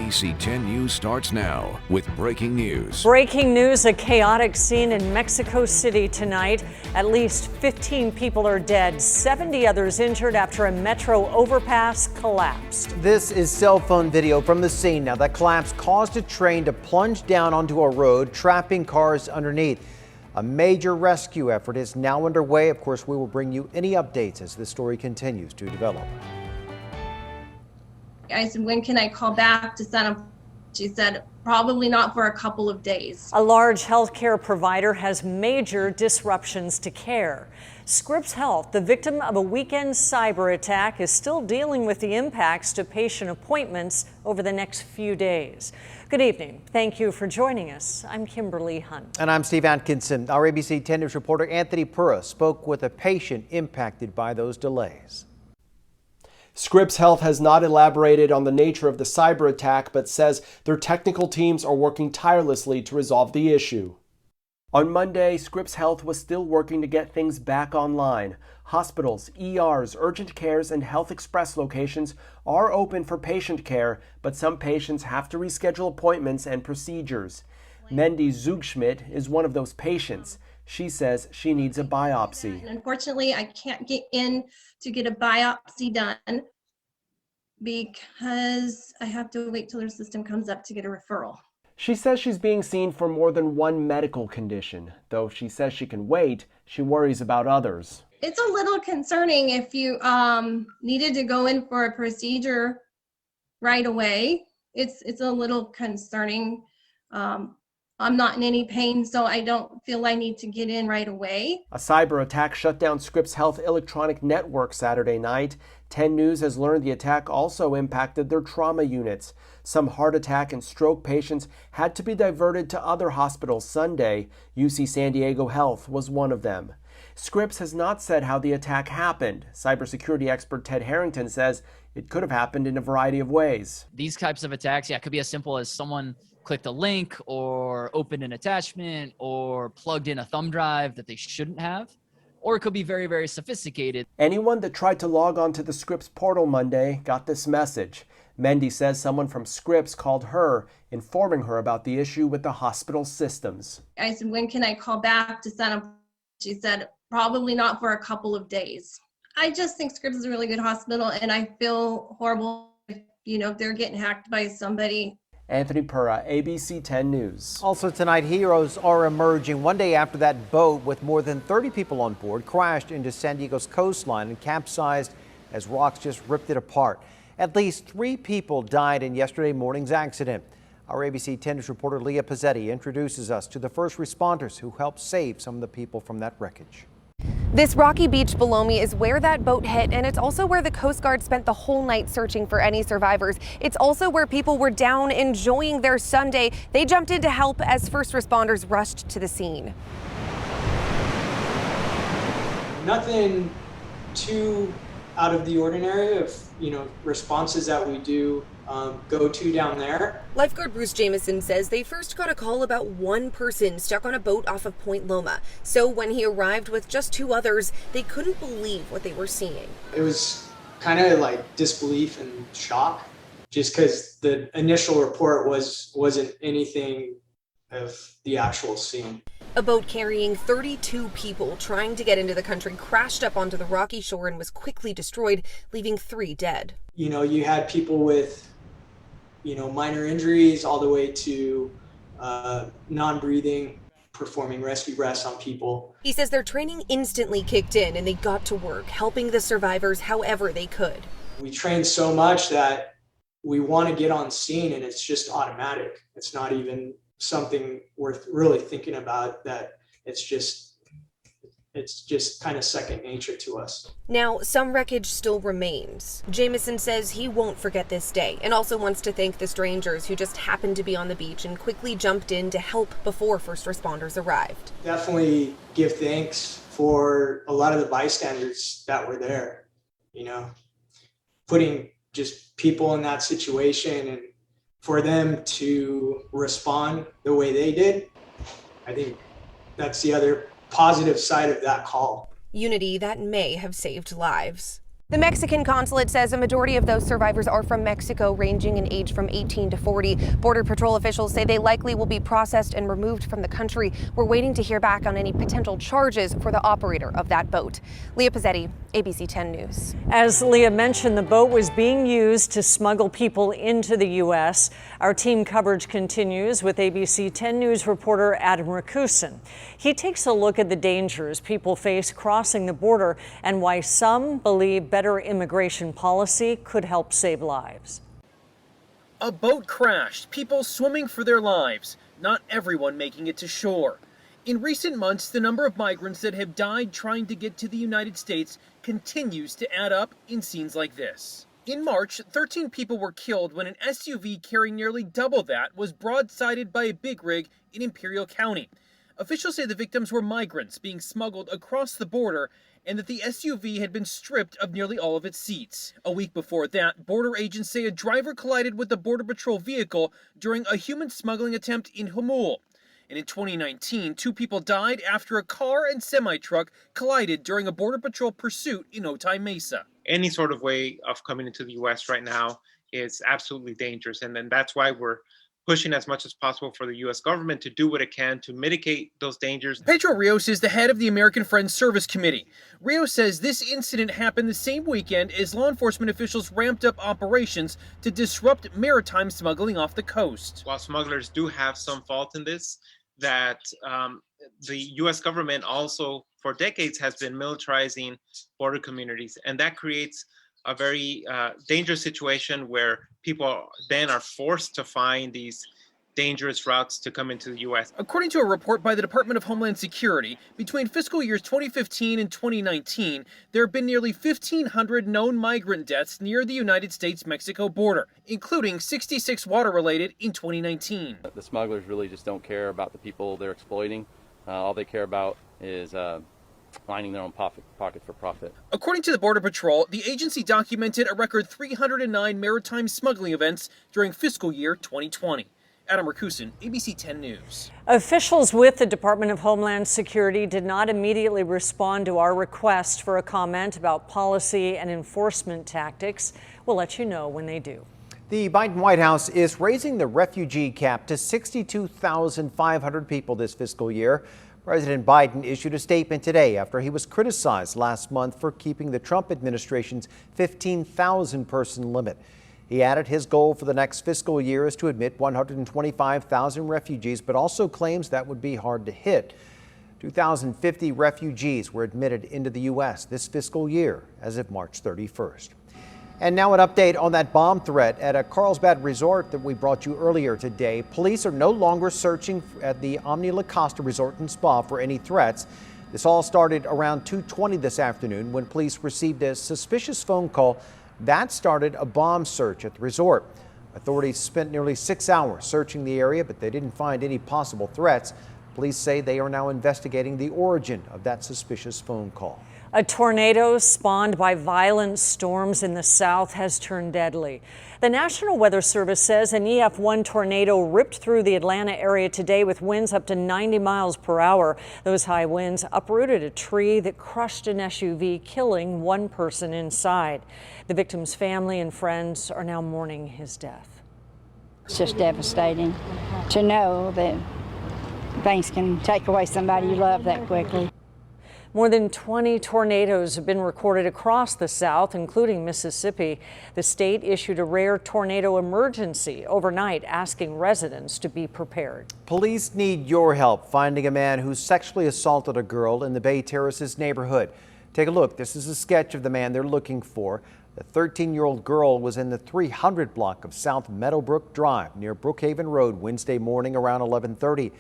ABC 10 News starts now with breaking news. Breaking news, a chaotic scene in Mexico City tonight. At least 15 people are dead, 70 others injured after a metro overpass collapsed. This is cell phone video from the scene. Now, that collapse caused a train to plunge down onto a road, trapping cars underneath. A major rescue effort is now underway. Of course, we will bring you any updates as this story continues to develop. I said, when can I call back to set up? She said, probably not for a couple of days. A large healthcare provider has major disruptions to care. Scripps Health, the victim of a weekend cyber attack, is still dealing with the impacts to patient appointments over the next few days. Good evening. Thank you for joining us. I'm Kimberly Hunt. And I'm Steve Atkinson. Our ABC 10 News reporter Anthony Pura spoke with a patient impacted by those delays. Scripps Health has not elaborated on the nature of the cyber attack, but says their technical teams are working tirelessly to resolve the issue. On Monday, Scripps Health was still working to get things back online. Hospitals, ERs, urgent cares, and Health Express locations are open for patient care, but some patients have to reschedule appointments and procedures. Mendy Zugschmidt is one of those patients. She says she needs a biopsy. And unfortunately, I can't get in to get a biopsy done because I have to wait till their system comes up to get a referral. She says she's being seen for more than one medical condition. Though she says she can wait, she worries about others. It's a little concerning if you needed to go in for a procedure right away. It's a little concerning. I'm not in any pain, so I don't feel I need to get in right away. A cyber attack shut down Scripps Health electronic network Saturday night. 10 News has learned the attack also impacted their trauma units. Some heart attack and stroke patients had to be diverted to other hospitals Sunday. UC San Diego Health was one of them. Scripps has not said how the attack happened. Cybersecurity expert Ted Harrington says it could have happened in a variety of ways. These types of attacks, it could be as simple as someone clicked a link or opened an attachment or plugged in a thumb drive that they shouldn't have, or it could be very, very sophisticated. Anyone that tried to log on to the Scripps portal Monday got this message. Mendy says someone from Scripps called her, informing her about the issue with the hospital systems. I said, when can I call back to set up? She said, probably not for a couple of days. I just think Scripps is a really good hospital, and I feel horrible if they're getting hacked by somebody. Anthony Pura, ABC 10 News. Also tonight, heroes are emerging one day after that boat with more than 30 people on board crashed into San Diego's coastline and capsized as rocks just ripped it apart. At least 3 people died in yesterday morning's accident. Our ABC 10 News reporter Leah Pizzetti introduces us to the first responders who helped save some of the people from that wreckage. This rocky beach below me is where that boat hit, and it's also where the Coast Guard spent the whole night searching for any survivors. It's also where people were down enjoying their Sunday. They jumped in to help as first responders rushed to the scene. Nothing too out of the ordinary of responses that we do go to down there. Lifeguard Bruce Jamison says they first got a call about one person stuck on a boat off of Point Loma. So when he arrived with just 2 others, they couldn't believe what they were seeing. It was kind of like disbelief and shock, just because the initial report wasn't anything of the actual scene. A boat carrying 32 people trying to get into the country crashed up onto the rocky shore and was quickly destroyed, leaving 3 dead. You had people with minor injuries all the way to non-breathing, performing rescue breaths on people. He says their training instantly kicked in and they got to work, helping the survivors however they could. We train so much that we want to get on scene and it's just automatic. It's not even something worth really thinking about, that it's just kind of second nature to us. Now, some wreckage still remains. Jamison says he won't forget this day and also wants to thank the strangers who just happened to be on the beach and quickly jumped in to help before first responders arrived. Definitely give thanks for a lot of the bystanders that were there, putting just people in that situation and for them to respond the way they did. I think that's the other positive side of that call. Unity that may have saved lives. The Mexican consulate says a majority of those survivors are from Mexico, ranging in age from 18 to 40. Border Patrol officials say they likely will be processed and removed from the country. We're waiting to hear back on any potential charges for the operator of that boat. Leah Pizzetti, ABC 10 News. As Leah mentioned, the boat was being used to smuggle people into the U.S. Our team coverage continues with ABC 10 News reporter Adam Rakusin. He takes a look at the dangers people face crossing the border and why some believe better immigration policy could help save lives. A boat crashed, people swimming for their lives, not everyone making it to shore. In recent months, the number of migrants that have died trying to get to the United States continues to add up in scenes like this. In March, 13 people were killed when an SUV carrying nearly double that was broadsided by a big rig in Imperial County. Officials say the victims were migrants being smuggled across the border and that the SUV had been stripped of nearly all of its seats. A week before that, border agents say a driver collided with a Border Patrol vehicle during a human smuggling attempt in Jamul. And in 2019, 2 people died after a car and semi-truck collided during a Border Patrol pursuit in Otay Mesa. Any sort of way of coming into the U.S. right now is absolutely dangerous. And then that's why we're pushing as much as possible for the U.S. government to do what it can to mitigate those dangers. Pedro Rios is the head of the American Friends Service Committee. Rios says this incident happened the same weekend as law enforcement officials ramped up operations to disrupt maritime smuggling off the coast. While smugglers do have some fault in this, that the U.S. government also for decades has been militarizing border communities, and that creates a very dangerous situation where people then are forced to find these dangerous routes to come into the U.S. According to a report by the Department of Homeland Security, between fiscal years 2015 and 2019, there have been nearly 1,500 known migrant deaths near the United States-Mexico border, including 66 water-related in 2019. The smugglers really just don't care about the people they're exploiting. All they care about is lining their own pocket for profit. According to the Border Patrol, the agency documented a record 309 maritime smuggling events during fiscal year 2020. Adam Rakusin, ABC 10 News. Officials with the Department of Homeland Security did not immediately respond to our request for a comment about policy and enforcement tactics. We'll let you know when they do. The Biden White House is raising the refugee cap to 62,500 people this fiscal year. President Biden issued a statement today after he was criticized last month for keeping the Trump administration's 15,000 person limit. He added his goal for the next fiscal year is to admit 125,000 refugees, but also claims that would be hard to hit. 2,050 refugees were admitted into the U.S. this fiscal year as of March 31st. And now an update on that bomb threat at a Carlsbad resort that we brought you earlier today. Police are no longer searching at the Omni La Costa Resort and Spa for any threats. This all started around 2:20 this afternoon when police received a suspicious phone call. That started a bomb search at the resort. Authorities spent nearly 6 hours searching the area, but they didn't find any possible threats. Police say they are now investigating the origin of that suspicious phone call. A tornado spawned by violent storms in the south has turned deadly. The National Weather Service says an EF1 tornado ripped through the Atlanta area today with winds up to 90 miles per hour. Those high winds uprooted a tree that crushed an SUV, killing one person inside. The victim's family and friends are now mourning his death. It's just devastating to know that things can take away somebody you love that quickly. More than 20 tornadoes have been recorded across the South, including Mississippi. The state issued a rare tornado emergency overnight, asking residents to be prepared. Police need your help finding a man who sexually assaulted a girl in the Bay Terraces neighborhood. Take a look. This is a sketch of the man they're looking for. The 13-year-old girl was in the 300 block of South Meadowbrook Drive near Brookhaven Road Wednesday morning around 11:30.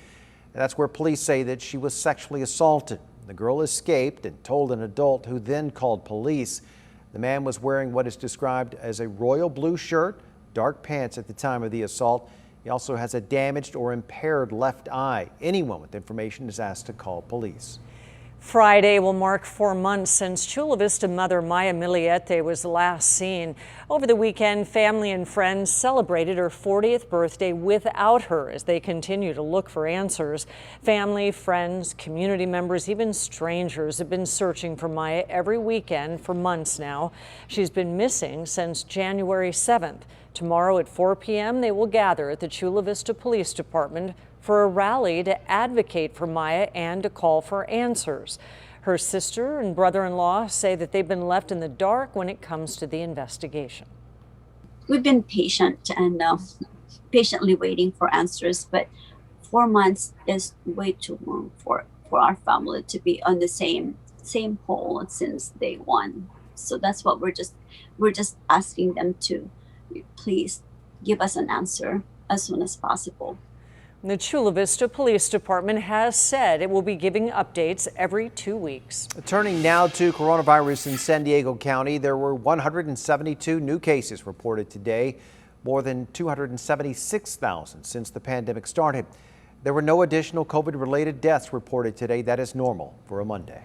That's where police say that she was sexually assaulted. The girl escaped and told an adult who then called police. The man was wearing what is described as a royal blue shirt, dark pants at the time of the assault. He also has a damaged or impaired left eye. Anyone with information is asked to call police. Friday will mark 4 months since Chula Vista mother Maya Miliete was last seen. Over the weekend, family and friends celebrated her 40th birthday without her as they continue to look for answers. Family, friends, community members, even strangers have been searching for Maya every weekend for months now. She's been missing since January 7th. Tomorrow at 4 p.m. they will gather at the Chula Vista Police Department for a rally to advocate for Maya and to call for answers. Her sister and brother-in-law say that they've been left in the dark when it comes to the investigation. We've been patient and patiently waiting for answers, but 4 months is way too long for our family to be on the same hole since day one. So that's what we're just asking them to please give us an answer as soon as possible. The Chula Vista Police Department has said it will be giving updates every 2 weeks. Turning now to coronavirus in San Diego County, there were 172 new cases reported today, more than 276,000 since the pandemic started. There were no additional COVID-related deaths reported today. That is normal for a Monday.